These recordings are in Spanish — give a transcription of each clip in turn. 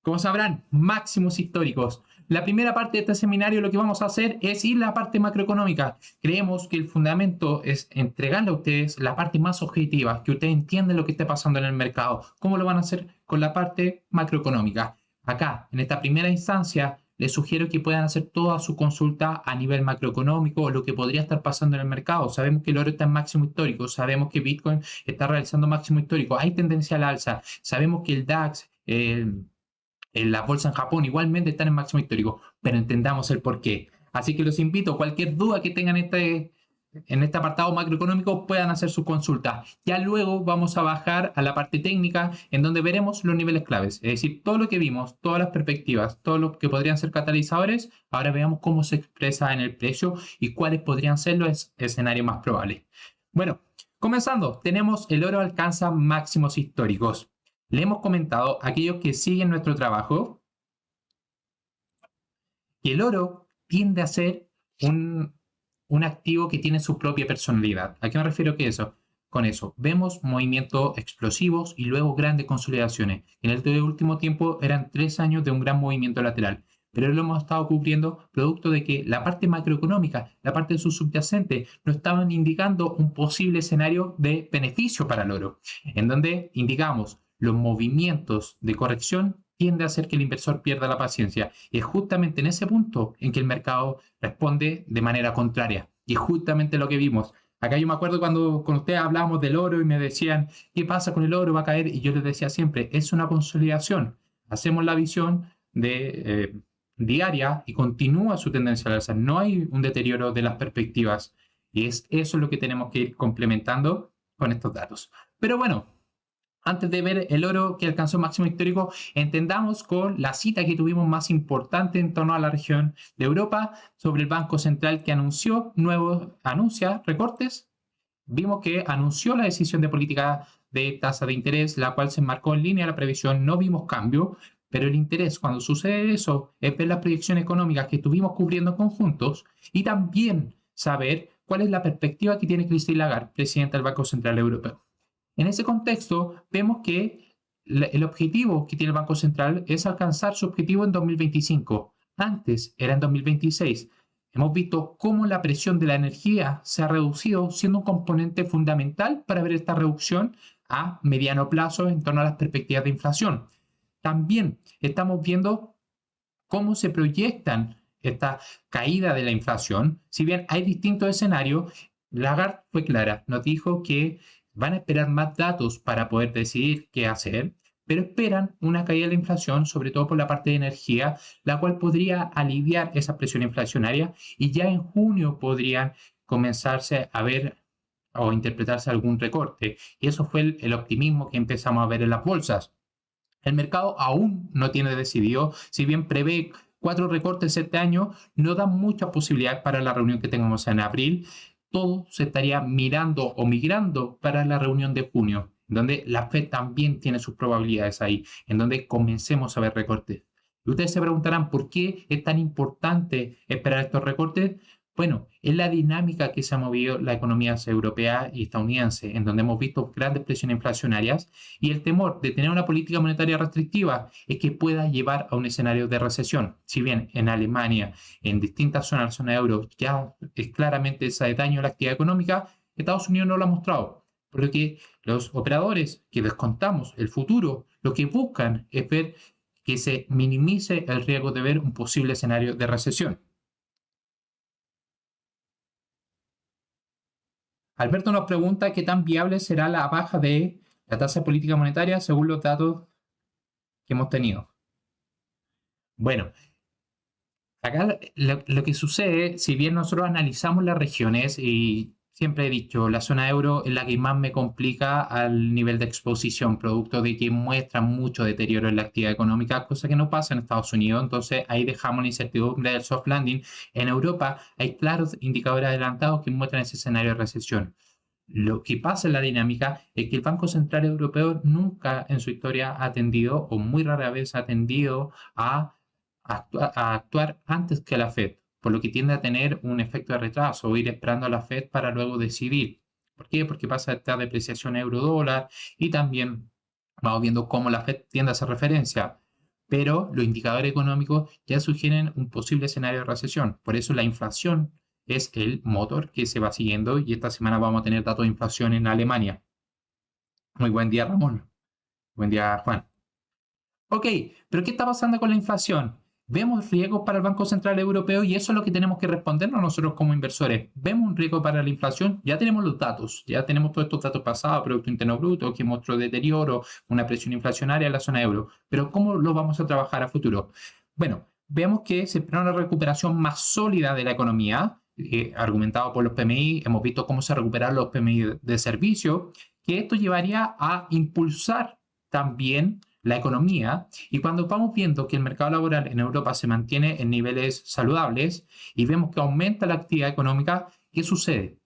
Como sabrán, máximos históricos. La primera parte de este seminario lo que vamos a hacer es ir a la parte macroeconómica. Creemos que el fundamento es entregarle a ustedes la parte más objetiva, que ustedes entiendan lo que está pasando en el mercado. ¿Cómo lo van a hacer con la parte macroeconómica? Acá, en esta primera instancia, les sugiero que puedan hacer toda su consulta a nivel macroeconómico o lo que podría estar pasando en el mercado. Sabemos que el oro está en máximo histórico, sabemos que Bitcoin está realizando máximo histórico, hay tendencia al alza, sabemos que el DAX, en la bolsa en Japón igualmente están en máximo histórico, pero entendamos el porqué. Así que los invito, cualquier duda que tengan en este apartado macroeconómico, puedan hacer su consulta. Ya luego vamos a bajar a la parte técnica, en donde veremos los niveles claves. Es decir, todo lo que vimos, todas las perspectivas, todo lo que podrían ser catalizadores, ahora veamos cómo se expresa en el precio y cuáles podrían ser los escenarios más probables. Bueno, comenzando, tenemos el oro alcanza máximos históricos. Le hemos comentado a aquellos que siguen nuestro trabajo que el oro tiende a ser un activo que tiene su propia personalidad. ¿A qué me refiero con eso? Vemos movimientos explosivos y luego grandes consolidaciones. En el último tiempo eran 3 años de un gran movimiento lateral, pero lo hemos estado cubriendo producto de que la parte macroeconómica, la parte de su subyacente, nos estaban indicando un posible escenario de beneficio para el oro, en donde indicamos los movimientos de corrección tiende a hacer que el inversor pierda la paciencia. Y es justamente en ese punto en que el mercado responde de manera contraria. Y es justamente lo que vimos. Acá yo me acuerdo cuando con ustedes hablábamos del oro y me decían, ¿qué pasa con el oro? ¿Va a caer? Y yo les decía siempre, es una consolidación. Hacemos la visión de diaria y continúa su tendencia al alza. No hay un deterioro de las perspectivas. Y eso es lo que tenemos que ir complementando con estos datos. Pero bueno, antes de ver el oro que alcanzó máximo histórico, entendamos con la cita que tuvimos más importante en torno a la región de Europa sobre el Banco Central que anuncia recortes. Vimos que anunció la decisión de política de tasa de interés, la cual se marcó en línea de la previsión, no vimos cambio, pero el interés cuando sucede eso es ver las proyecciones económicas que estuvimos cubriendo conjuntos y también saber cuál es la perspectiva que tiene Christine Lagarde, presidenta del Banco Central Europeo. En ese contexto, vemos que el objetivo que tiene el Banco Central es alcanzar su objetivo en 2025. Antes era en 2026. Hemos visto cómo la presión de la energía se ha reducido, siendo un componente fundamental para ver esta reducción a mediano plazo en torno a las perspectivas de inflación. También estamos viendo cómo se proyectan esta caída de la inflación. Si bien hay distintos escenarios, Lagarde fue clara, nos dijo que van a esperar más datos para poder decidir qué hacer, pero esperan una caída de la inflación, sobre todo por la parte de energía, la cual podría aliviar esa presión inflacionaria y ya en junio podrían comenzarse a ver o interpretarse algún recorte. Y eso fue el optimismo que empezamos a ver en las bolsas. El mercado aún no tiene decidido, si bien prevé 4 recortes este año, no da mucha posibilidad para la reunión que tengamos en abril. Todo se estaría mirando o migrando para la reunión de junio, donde la Fed también tiene sus probabilidades ahí, en donde comencemos a ver recortes. Y ustedes se preguntarán por qué es tan importante esperar estos recortes. Bueno, es la dinámica que se ha movido la economía europea y estadounidense, en donde hemos visto grandes presiones inflacionarias y el temor de tener una política monetaria restrictiva es que pueda llevar a un escenario de recesión. Si bien en Alemania, en distintas zonas de la zona euro, ya es claramente ese daño a la actividad económica, Estados Unidos no lo ha mostrado. Por lo que los operadores que descontamos el futuro, lo que buscan es ver que se minimice el riesgo de ver un posible escenario de recesión. Alberto nos pregunta qué tan viable será la baja de la tasa de política monetaria según los datos que hemos tenido. Bueno, acá lo que sucede, si bien nosotros analizamos las regiones, y siempre he dicho, la zona euro es la que más me complica al nivel de exposición, producto de que muestra mucho deterioro en la actividad económica, cosa que no pasa en Estados Unidos, entonces ahí dejamos la incertidumbre del soft landing. En Europa hay claros indicadores adelantados que muestran ese escenario de recesión. Lo que pasa en la dinámica es que el Banco Central Europeo nunca en su historia ha atendido, o muy rara vez ha atendido a actuar antes que la Fed, por lo que tiende a tener un efecto de retraso o ir esperando a la Fed para luego decidir. ¿Por qué? Porque pasa esta depreciación euro-dólar y también vamos viendo cómo la Fed tiende a hacer referencia. pero los indicadores económicos ya sugieren un posible escenario de recesión. Por eso la inflación es el motor que se va siguiendo y esta semana vamos a tener datos de inflación en Alemania. Muy buen día, Ramón. Buen día, Juan. Ok, pero ¿qué está pasando con la inflación? Vemos riesgos para el Banco Central Europeo y eso es lo que tenemos que respondernos nosotros como inversores. Vemos un riesgo para la inflación, ya tenemos los datos, ya tenemos todos estos datos pasados, Producto Interno Bruto, que mostró deterioro, una presión inflacionaria en la zona euro. Pero ¿cómo lo vamos a trabajar a futuro? Bueno, vemos que se espera una recuperación más sólida de la economía, argumentado por los PMI, hemos visto cómo se recuperan los PMI de servicio, que esto llevaría a impulsar también la economía, y cuando vamos viendo que el mercado laboral en Europa se mantiene en niveles saludables y vemos que aumenta la actividad económica, ¿qué sucede?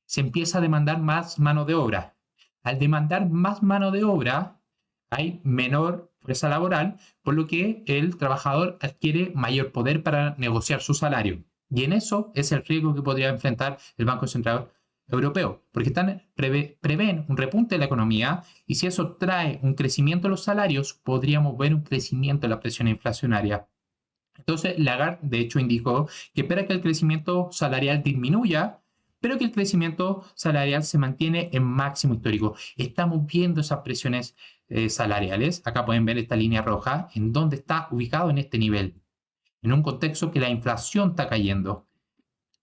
Se empieza a demandar más mano de obra. Al demandar más mano de obra, hay menor fuerza laboral, por lo que el trabajador adquiere mayor poder para negociar su salario. Y en eso es el riesgo que podría enfrentar el Banco Central Europeo, porque prevén un repunte de la economía y si eso trae un crecimiento de los salarios, podríamos ver un crecimiento de la presión inflacionaria. Entonces, Lagarde, de hecho, indicó que espera que el crecimiento salarial disminuya, pero que el crecimiento salarial se mantiene en máximo histórico. Estamos viendo esas presiones salariales. Acá pueden ver esta línea roja, en donde está ubicado en este nivel, en un contexto que la inflación está cayendo.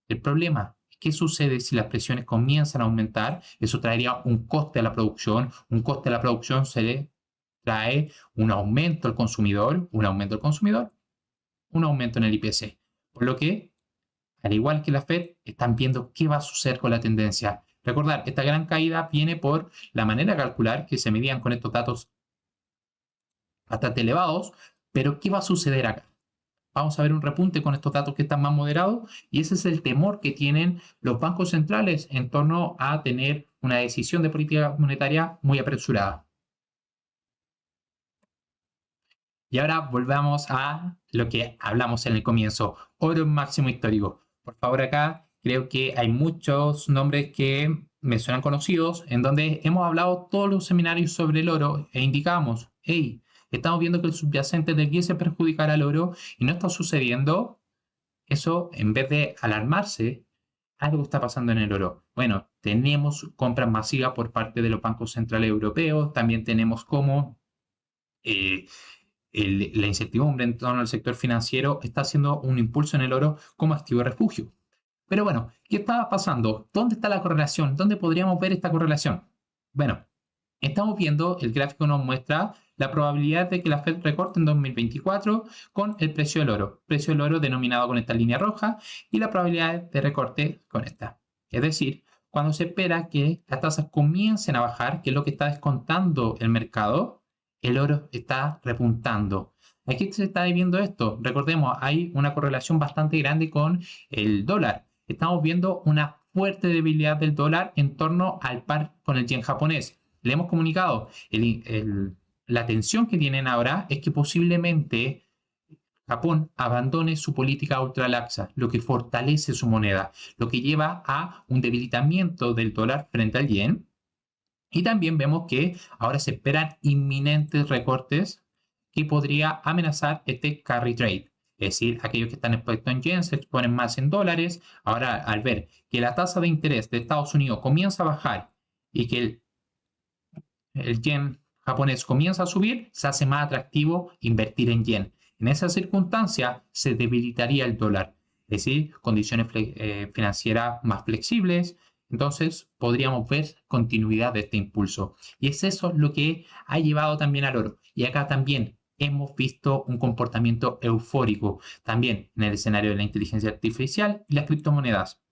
El problema es qué sucede si las presiones comienzan a aumentar. Eso traería un coste a la producción. Un coste a la producción se le trae un aumento al consumidor, un aumento al consumidor, un aumento en el IPC. Por lo que, al igual que la Fed, están viendo qué va a suceder con la tendencia. Recordar, esta gran caída viene por la manera de calcular que se medían con estos datos bastante elevados, pero ¿qué va a suceder acá? Vamos a ver un repunte con estos datos que están más moderados y ese es el temor que tienen los bancos centrales en torno a tener una decisión de política monetaria muy apresurada. Y ahora volvamos a lo que hablamos en el comienzo, oro máximo histórico. Por favor, acá creo que hay muchos nombres que me suenan conocidos, en donde hemos hablado todos los seminarios sobre el oro e indicamos, hey, estamos viendo que el subyacente debiese perjudicar al oro y no está sucediendo. Eso, en vez de alarmarse, algo está pasando en el oro. Bueno, tenemos compras masivas por parte de los bancos centrales europeos, también tenemos como la incertidumbre en torno al sector financiero está haciendo un impulso en el oro como activo de refugio. Pero bueno, ¿qué está pasando? ¿Dónde está la correlación? ¿Dónde podríamos ver esta correlación? Bueno, estamos viendo, el gráfico nos muestra la probabilidad de que la Fed recorte en 2024 con el precio del oro denominado con esta línea roja y la probabilidad de recorte con esta. Es decir, cuando se espera que las tasas comiencen a bajar, que es lo que está descontando el mercado, el oro está repuntando. Aquí se está viendo esto. Recordemos, hay una correlación bastante grande con el dólar. Estamos viendo una fuerte debilidad del dólar en torno al par con el yen japonés. Le hemos comunicado, la tensión que tienen ahora es que posiblemente Japón abandone su política ultralaxa, lo que fortalece su moneda, lo que lleva a un debilitamiento del dólar frente al yen. Y también vemos que ahora se esperan inminentes recortes que podría amenazar este carry trade. Es decir, aquellos que están expuestos en yen se exponen más en dólares. Ahora, al ver que la tasa de interés de Estados Unidos comienza a bajar y que el yen japonés comienza a subir, se hace más atractivo invertir en yen. En esa circunstancia se debilitaría el dólar, es decir, condiciones financieras más flexibles. Entonces podríamos ver continuidad de este impulso. Y es eso lo que ha llevado también al oro. Y acá también hemos visto un comportamiento eufórico también en el escenario de la inteligencia artificial y las criptomonedas.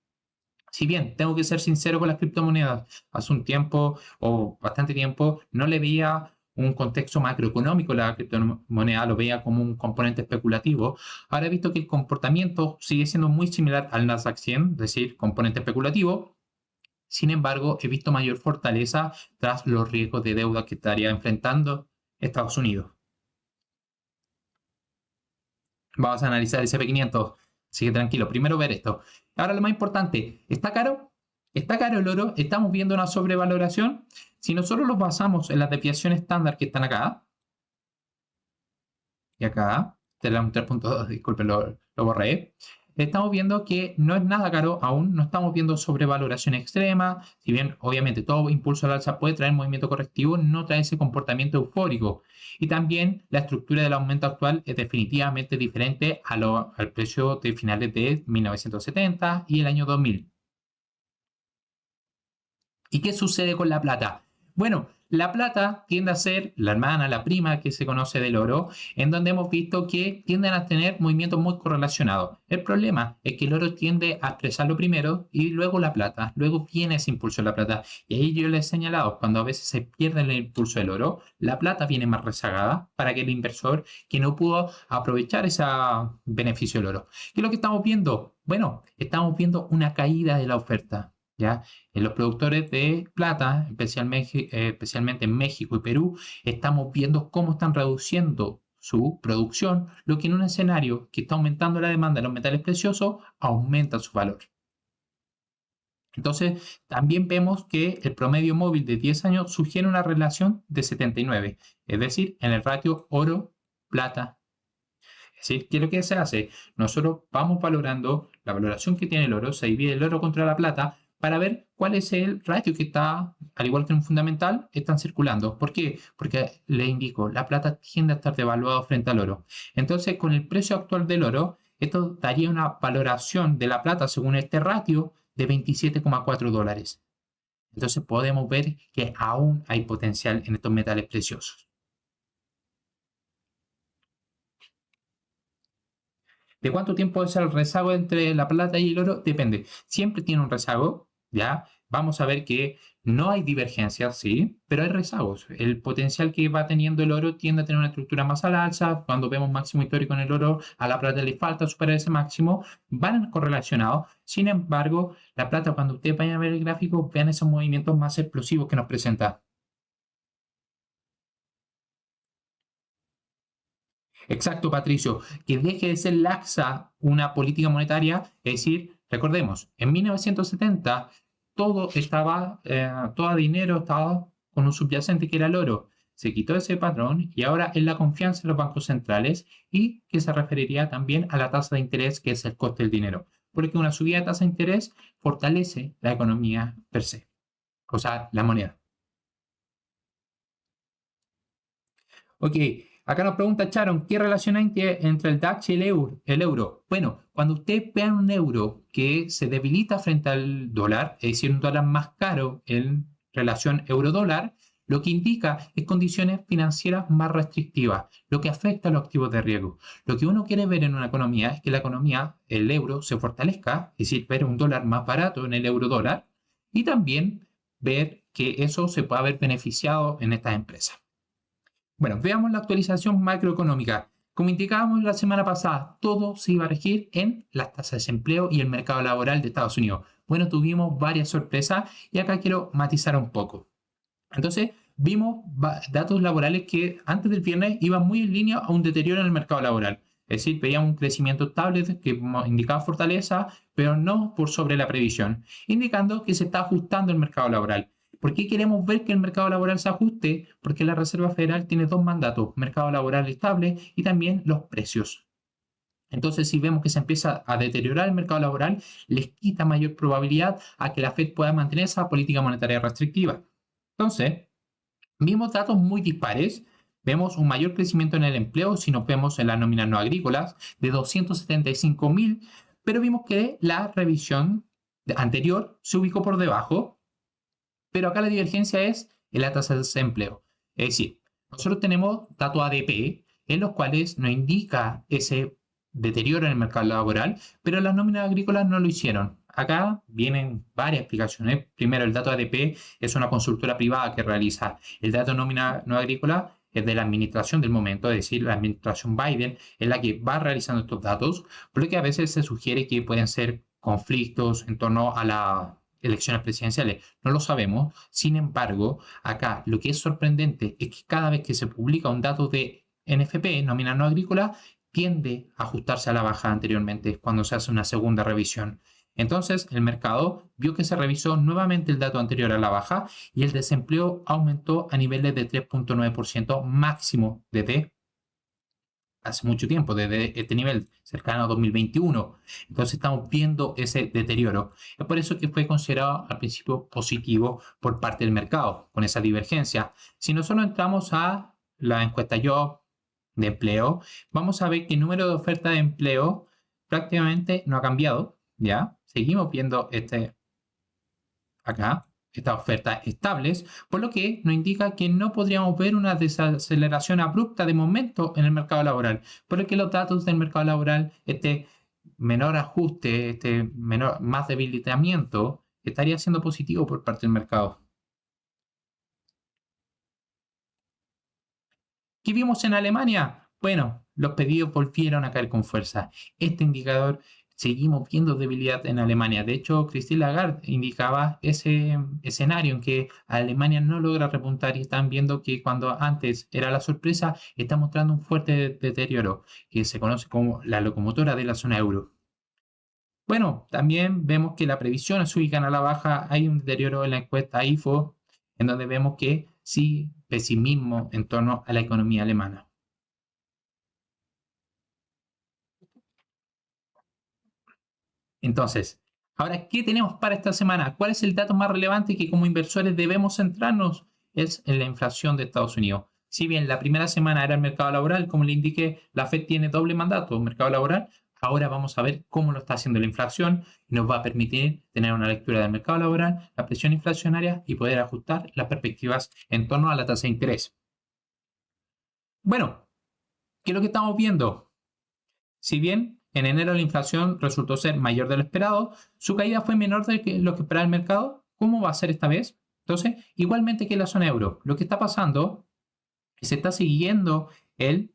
Si bien tengo que ser sincero con las criptomonedas, hace un tiempo o bastante tiempo no le veía un contexto macroeconómico a la criptomoneda, lo veía como un componente especulativo. Ahora he visto que el comportamiento sigue siendo muy similar al Nasdaq 100, es decir, componente especulativo. Sin embargo, he visto mayor fortaleza tras los riesgos de deuda que estaría enfrentando Estados Unidos. Vamos a analizar el SP500, así que tranquilo, primero ver esto. Ahora lo más importante, ¿está caro? ¿Está caro el oro? ¿Estamos viendo una sobrevaloración? Si nosotros los basamos en las desviaciones estándar que están acá, y acá, tenemos un 3.2, disculpen, lo borré. Estamos viendo que no es nada caro aún, no estamos viendo sobrevaloración extrema, si bien obviamente todo impulso al alza puede traer movimiento correctivo, no trae ese comportamiento eufórico. Y también la estructura del aumento actual es definitivamente diferente al precio de finales de 1970 y el año 2000. ¿Y qué sucede con la plata? Bueno, la plata tiende a ser la hermana, la prima que se conoce del oro, en donde hemos visto que tienden a tener movimientos muy correlacionados. El problema es que el oro tiende a expresarlo primero y luego la plata. Luego viene ese impulso de la plata. Y ahí yo les he señalado, cuando a veces se pierde el impulso del oro, la plata viene más rezagada para que el inversor que no pudo aprovechar ese beneficio del oro. ¿Qué es lo que estamos viendo? Bueno, estamos viendo una caída de la oferta. ¿Ya? En los productores de plata, especialmente en México y Perú, estamos viendo cómo están reduciendo su producción, lo que en un escenario que está aumentando la demanda de los metales preciosos, aumenta su valor. Entonces, también vemos que el promedio móvil de 10 años sugiere una relación de 79, es decir, en el ratio oro-plata. Es decir, ¿qué es lo que se hace? Nosotros vamos valorando la valoración que tiene el oro, se divide el oro contra la plata, para ver cuál es el ratio que está, al igual que en un fundamental, están circulando. ¿Por qué? Porque le indico, la plata tiende a estar devaluado frente al oro. Entonces, con el precio actual del oro, esto daría una valoración de la plata según este ratio de 27,4 dólares. Entonces podemos ver que aún hay potencial en estos metales preciosos. ¿De cuánto tiempo es el rezago entre la plata y el oro? Depende. Siempre tiene un rezago, ¿ya? Vamos a ver que no hay divergencias, sí, pero hay rezagos. El potencial que va teniendo el oro tiende a tener una estructura más al alza. Cuando vemos máximo histórico en el oro, a la plata le falta superar ese máximo. Van correlacionados. Sin embargo, la plata, cuando ustedes vayan a ver el gráfico, vean esos movimientos más explosivos que nos presenta. Exacto, Patricio, que deje de ser laxa una política monetaria, es decir, recordemos, en 1970 todo dinero estaba con un subyacente que era el oro. Se quitó ese patrón y ahora es la confianza en los bancos centrales y que se referiría también a la tasa de interés, que es el coste del dinero, porque una subida de tasa de interés fortalece la economía per se, o sea, la moneda. Ok, acá nos pregunta Sharon, ¿qué relación hay entre el DAX y el euro? Bueno, cuando ustedes vean un euro que se debilita frente al dólar, es decir, un dólar más caro en relación euro-dólar, lo que indica es condiciones financieras más restrictivas, lo que afecta a los activos de riesgo. Lo que uno quiere ver en una economía es que la economía, el euro, se fortalezca, es decir, ver un dólar más barato en el euro-dólar y también ver que eso se pueda haber beneficiado en estas empresas. Bueno, veamos la actualización macroeconómica. Como indicábamos la semana pasada, todo se iba a regir en las tasas de desempleo y el mercado laboral de Estados Unidos. Bueno, tuvimos varias sorpresas y acá quiero matizar un poco. Entonces, vimos datos laborales que antes del viernes iban muy en línea a un deterioro en el mercado laboral. Es decir, veíamos un crecimiento estable que indicaba fortaleza, pero no por sobre la previsión, indicando que se está ajustando el mercado laboral. ¿Por qué queremos ver que el mercado laboral se ajuste? Porque la Reserva Federal tiene dos mandatos, mercado laboral estable y también los precios. Entonces, si vemos que se empieza a deteriorar el mercado laboral, les quita mayor probabilidad a que la Fed pueda mantener esa política monetaria restrictiva. Entonces, vimos datos muy dispares. Vemos un mayor crecimiento en el empleo si nos vemos en las nóminas no agrícolas de 275.000, pero vimos que la revisión anterior se ubicó por debajo. Pero acá la divergencia es en la tasa de desempleo. Es decir, nosotros tenemos datos ADP en los cuales nos indica ese deterioro en el mercado laboral, pero las nóminas agrícolas no lo hicieron. Acá vienen varias explicaciones. Primero, el dato ADP es una consultora privada que realiza. El dato nómina no agrícola es de la administración del momento, es decir, la administración Biden es la que va realizando estos datos, por lo que a veces se sugiere que pueden ser conflictos en torno a las elecciones presidenciales. No lo sabemos. Sin embargo, acá lo que es sorprendente es que cada vez que se publica un dato de NFP, nómina no agrícola, tiende a ajustarse a la baja anteriormente cuando se hace una segunda revisión. Entonces, el mercado vio que se revisó nuevamente el dato anterior a la baja y el desempleo aumentó a niveles de 3.9% máximo desde hace mucho tiempo, desde este nivel cercano a 2021. Entonces estamos viendo ese deterioro. Es por eso que fue considerado al principio positivo por parte del mercado, con esa divergencia. Si nosotros entramos a la encuesta Job de empleo, vamos a ver que el número de ofertas de empleo prácticamente no ha cambiado, ¿ya? Seguimos viendo acá, estas ofertas estables, por lo que nos indica que no podríamos ver una desaceleración abrupta de momento en el mercado laboral, por lo que los datos del mercado laboral, este menor ajuste, más debilitamiento, estaría siendo positivo por parte del mercado. ¿Qué vimos en Alemania? Bueno, los pedidos volvieron a caer con fuerza. Este indicador, seguimos viendo debilidad en Alemania. De hecho, Christine Lagarde indicaba ese escenario en que Alemania no logra repuntar y están viendo que cuando antes era la sorpresa, está mostrando un fuerte deterioro, que se conoce como la locomotora de la zona euro. Bueno, también vemos que las previsiones se ubican a la baja. Hay un deterioro en la encuesta IFO, en donde vemos que sí, pesimismo en torno a la economía alemana. Entonces, ahora, ¿qué tenemos para esta semana? ¿Cuál es el dato más relevante que como inversores debemos centrarnos? Es en la inflación de Estados Unidos. Si bien la primera semana era el mercado laboral, como le indiqué, la Fed tiene doble mandato, mercado laboral. Ahora vamos a ver cómo lo está haciendo la inflación y nos va a permitir tener una lectura del mercado laboral, la presión inflacionaria y poder ajustar las perspectivas en torno a la tasa de interés. Bueno, ¿qué es lo que estamos viendo? Si bien en enero la inflación resultó ser mayor de lo esperado, su caída fue menor de lo que esperaba el mercado. ¿Cómo va a ser esta vez? Entonces, igualmente que en la zona euro, lo que está pasando es que se está siguiendo el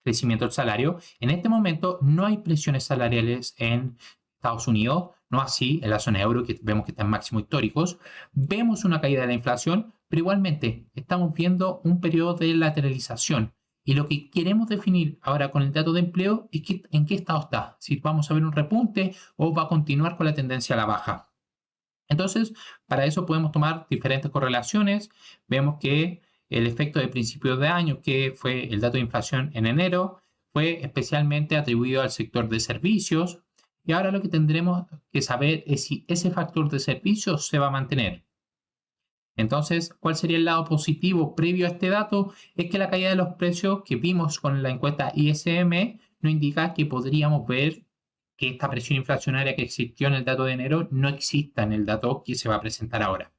crecimiento del salario. En este momento no hay presiones salariales en Estados Unidos, no así en la zona euro, que vemos que está en máximos históricos. Vemos una caída de la inflación, pero igualmente estamos viendo un periodo de lateralización. Y lo que queremos definir ahora con el dato de empleo es que, en qué estado está. Si vamos a ver un repunte o va a continuar con la tendencia a la baja. Entonces, para eso podemos tomar diferentes correlaciones. Vemos que el efecto de principios de año, que fue el dato de inflación en enero, fue especialmente atribuido al sector de servicios. Y ahora lo que tendremos que saber es si ese factor de servicios se va a mantener. Entonces, ¿cuál sería el lado positivo previo a este dato? Es que la caída de los precios que vimos con la encuesta ISM nos indica que podríamos ver que esta presión inflacionaria que existió en el dato de enero no exista en el dato que se va a presentar ahora.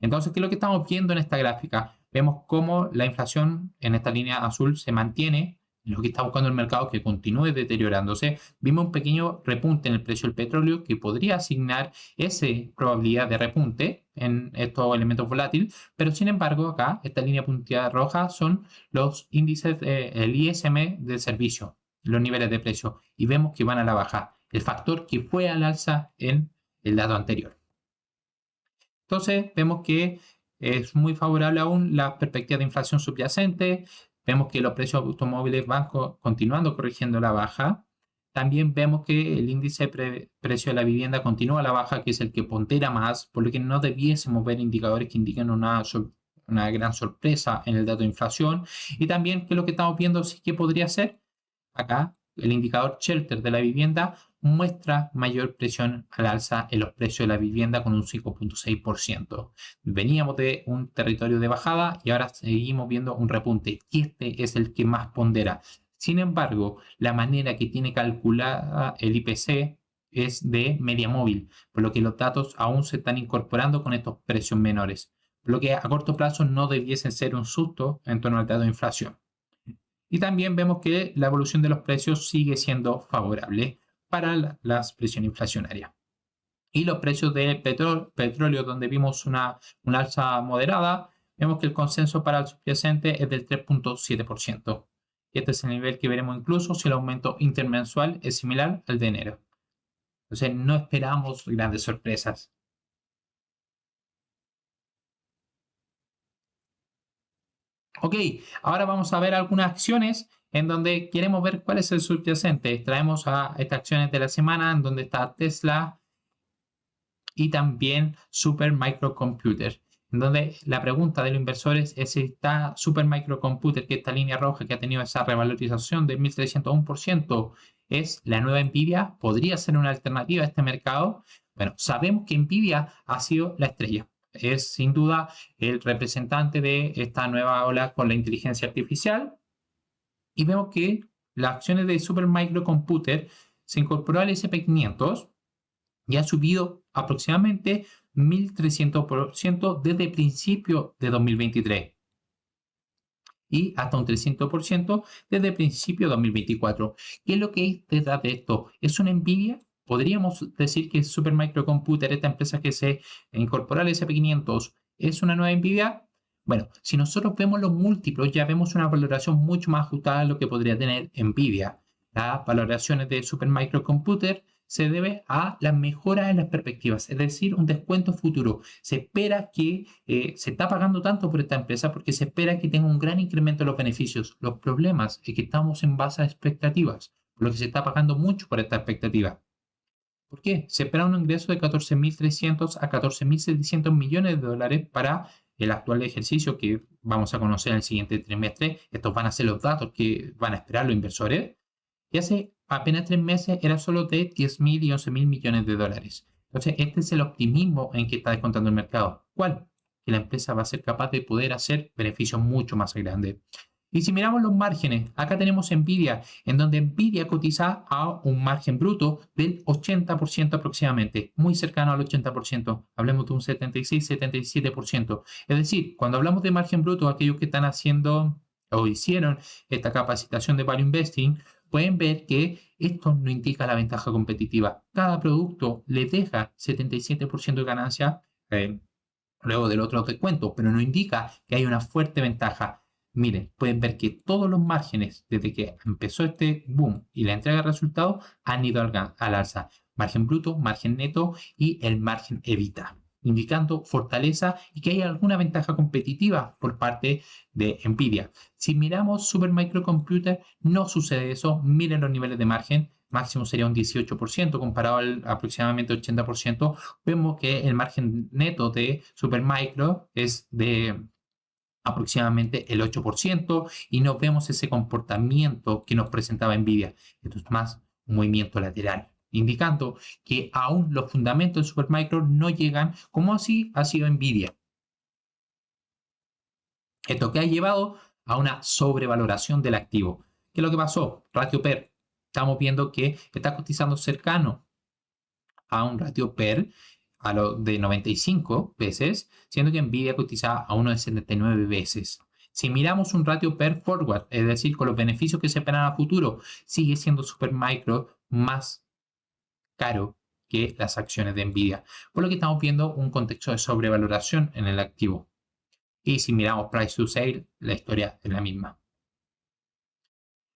Entonces, ¿qué es lo que estamos viendo en esta gráfica? Vemos cómo la inflación en esta línea azul se mantiene, lo que está buscando el mercado que continúe deteriorándose. Vimos un pequeño repunte en el precio del petróleo que podría asignar esa probabilidad de repunte en estos elementos volátiles, pero sin embargo acá, esta línea punteada roja son los índices, el ISM del servicio, los niveles de precio, y vemos que van a la baja, el factor que fue al alza en el dato anterior. Entonces vemos que es muy favorable aún la perspectiva de inflación subyacente. Vemos que los precios de automóviles van continuando corrigiendo la baja. También vemos que el índice de precio de la vivienda continúa a la baja, que es el que pondera más, por lo que no debiésemos ver indicadores que indiquen una gran sorpresa en el dato de inflación. Y también que lo que estamos viendo sí que podría ser, acá, el indicador Shelter de la vivienda muestra mayor presión al alza en los precios de la vivienda con un 5.6%. Veníamos de un territorio de bajada y ahora seguimos viendo un repunte y este es el que más pondera. Sin embargo, la manera que tiene calculada el IPC es de media móvil, por lo que los datos aún se están incorporando con estos precios menores, por lo que a corto plazo no debiesen ser un susto en torno al dato de inflación. Y también vemos que la evolución de los precios sigue siendo favorable para la presión inflacionaria. Y los precios de petróleo, donde vimos una alza moderada, vemos que el consenso para el subyacente es del 3.7%. Y este es el nivel que veremos incluso si el aumento intermensual es similar al de enero. Entonces no esperamos grandes sorpresas. Ok, ahora vamos a ver algunas acciones en donde queremos ver cuál es el subyacente. Traemos a estas acciones de la semana en donde está Tesla y también Super Microcomputer. en donde la pregunta de los inversores es si esta Supermicrocomputer, que esta línea roja que ha tenido esa revalorización de 1.301%, es la nueva Nvidia, podría ser una alternativa a este mercado. Bueno, sabemos que Nvidia ha sido la estrella. Es sin duda el representante de esta nueva ola con la inteligencia artificial. Y vemos que las acciones de Supermicrocomputer se incorporó al S&P 500 y ha subido aproximadamente 1.300% desde principio de 2023 y hasta un 300% desde principio de 2024. ¿Qué es lo que hay detrás de esto? ¿Es una Nvidia? Podríamos decir que Supermicrocomputer, esta empresa que se incorporó al S&P 500, ¿es una nueva Nvidia? Bueno, si nosotros vemos los múltiplos, ya vemos una valoración mucho más ajustada a lo que podría tener Nvidia. Las valoraciones de Supermicrocomputer se debe a la mejora en las perspectivas, es decir, un descuento futuro. Se espera que se está pagando tanto por esta empresa porque se espera que tenga un gran incremento de los beneficios. Los problemas es que estamos en base a expectativas, por lo que se está pagando mucho por esta expectativa. ¿Por qué? Se espera un ingreso de 14.300 a 14.700 millones de dólares para el actual ejercicio que vamos a conocer en el siguiente trimestre. Estos van a ser los datos que van a esperar los inversores. Y hace apenas 3 meses era solo de 10.000 y 11.000 millones de dólares. Entonces, este es el optimismo en que está descontando el mercado. ¿Cuál? Que la empresa va a ser capaz de poder hacer beneficios mucho más grandes. Y si miramos los márgenes, acá tenemos Nvidia, en donde Nvidia cotiza a un margen bruto del 80% aproximadamente, muy cercano al 80%, hablemos de un 76-77%. Es decir, cuando hablamos de margen bruto, aquellos que están haciendo o hicieron esta capacitación de Value Investing, pueden ver que esto no indica la ventaja competitiva. Cada producto le deja 77% de ganancia luego del otro descuento, pero no indica que hay una fuerte ventaja. Miren, pueden ver que todos los márgenes, desde que empezó este boom y la entrega de resultados, han ido al alza. Margen bruto, margen neto y el margen EBITDA, indicando fortaleza y que hay alguna ventaja competitiva por parte de Nvidia. Si miramos Supermicrocomputer, no sucede eso. Miren los niveles de margen. Máximo sería un 18% comparado al aproximadamente 80%. Vemos que el margen neto de Supermicro es de aproximadamente el 8% y no vemos ese comportamiento que nos presentaba Nvidia. Esto es más un movimiento lateral, indicando que aún los fundamentos de Supermicro no llegan como así ha sido Nvidia. Esto que ha llevado a una sobrevaloración del activo. ¿Qué es lo que pasó? Ratio PER. Estamos viendo que está cotizando cercano a un ratio PER a lo de 95 veces, siendo que Nvidia cotiza a uno de 79 veces. Si miramos un ratio PER forward, es decir, con los beneficios que se esperan a futuro, sigue siendo Supermicro más caro que las acciones de Nvidia, por lo que estamos viendo un contexto de sobrevaloración en el activo. Y si miramos price to sale, la historia es la misma.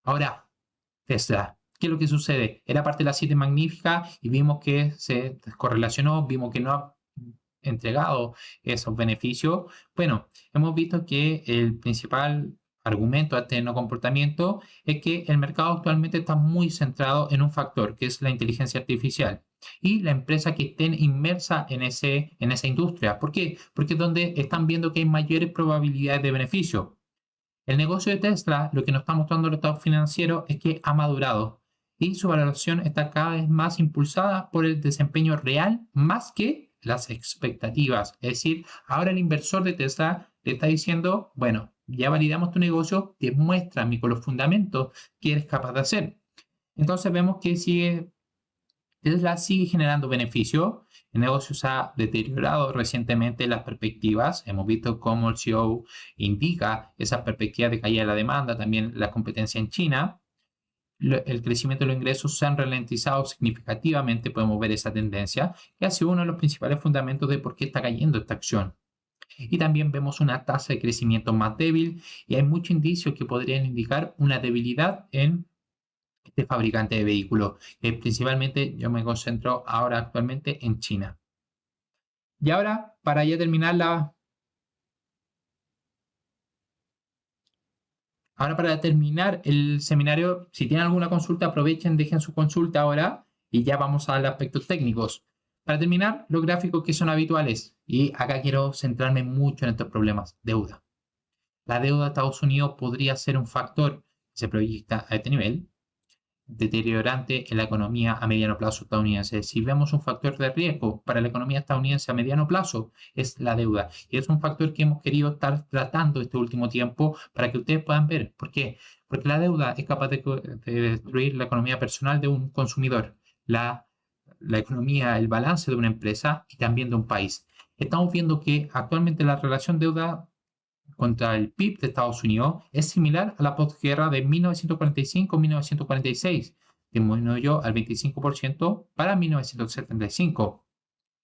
Ahora, Tesla. ¿Qué es lo que sucede? Era parte de la 7 magnífica y vimos que se correlacionó, vimos que no ha entregado esos beneficios. Bueno, hemos visto que el principal argumento a este no comportamiento es que el mercado actualmente está muy centrado en un factor, que es la inteligencia artificial. Y la empresa que esté inmersa en esa industria. ¿Por qué? Porque es donde están viendo que hay mayores probabilidades de beneficio. El negocio de Tesla, lo que nos está mostrando el estado financiero es que ha madurado y su valoración está cada vez más impulsada por el desempeño real más que las expectativas. Es decir, ahora el inversor de Tesla le está diciendo, bueno, ya validamos tu negocio, demuéstrame con los fundamentos que eres capaz de hacer. Entonces vemos que Tesla sigue generando beneficio. El negocio se ha deteriorado recientemente las perspectivas. Hemos visto cómo el CEO indica esas perspectivas de caída de la demanda, también la competencia en China. El crecimiento de los ingresos se han ralentizado significativamente, podemos ver esa tendencia, que ha sido uno de los principales fundamentos de por qué está cayendo esta acción. Y también vemos una tasa de crecimiento más débil y hay muchos indicios que podrían indicar una debilidad en este fabricante de vehículos. Principalmente yo me concentro ahora actualmente en China. Y ahora, para ya terminar el seminario, si tienen alguna consulta, aprovechen, dejen su consulta ahora y ya vamos a los aspectos técnicos. Para terminar, los gráficos que son habituales, y acá quiero centrarme mucho en estos problemas, deuda. La deuda de Estados Unidos podría ser un factor que se proyecta a este nivel, deteriorante en la economía a mediano plazo estadounidense. Si vemos un factor de riesgo para la economía estadounidense a mediano plazo, es la deuda. Y es un factor que hemos querido estar tratando este último tiempo para que ustedes puedan ver. ¿Por qué? Porque la deuda es capaz de destruir la economía personal de un consumidor, la economía, el balance de una empresa y también de un país. Estamos viendo que actualmente la relación deuda contra el PIB de Estados Unidos es similar a la posguerra de 1945-1946, disminuyó al 25% para 1975.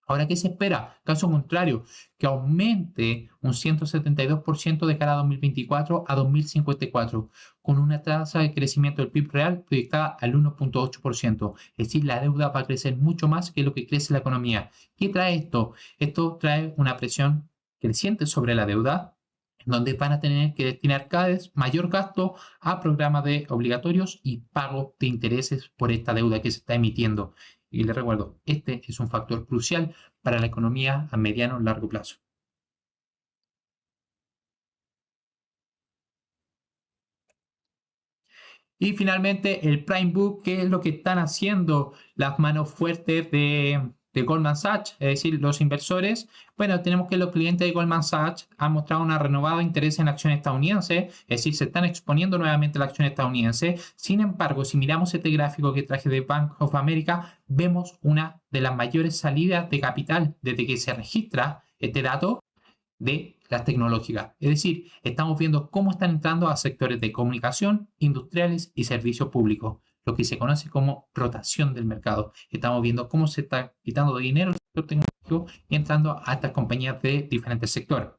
Ahora, ¿qué se espera? Caso contrario, que aumente un 172% de cara a 2024 a 2054, con una tasa de crecimiento del PIB real proyectada al 1.8%. Es decir, la deuda va a crecer mucho más que lo que crece la economía. ¿Qué trae esto? Esto trae una presión creciente sobre la deuda, donde van a tener que destinar cada vez mayor gasto a programas de obligatorios y pago de intereses por esta deuda que se está emitiendo. Y les recuerdo, este es un factor crucial para la economía a mediano y largo plazo. Y finalmente el Prime Book, que es lo que están haciendo las manos fuertes de Goldman Sachs, es decir, los inversores. Bueno, tenemos que los clientes de Goldman Sachs han mostrado un renovado interés en la acción estadounidense, es decir, se están exponiendo nuevamente a la acción estadounidense. Sin embargo, si miramos este gráfico que traje de Bank of America, vemos una de las mayores salidas de capital desde que se registra este dato de las tecnológicas. Es decir, estamos viendo cómo están entrando a sectores de comunicación, industriales y servicios públicos, lo que se conoce como rotación del mercado. Estamos viendo cómo se está quitando dinero del sector tecnológico y entrando a estas compañías de diferentes sectores.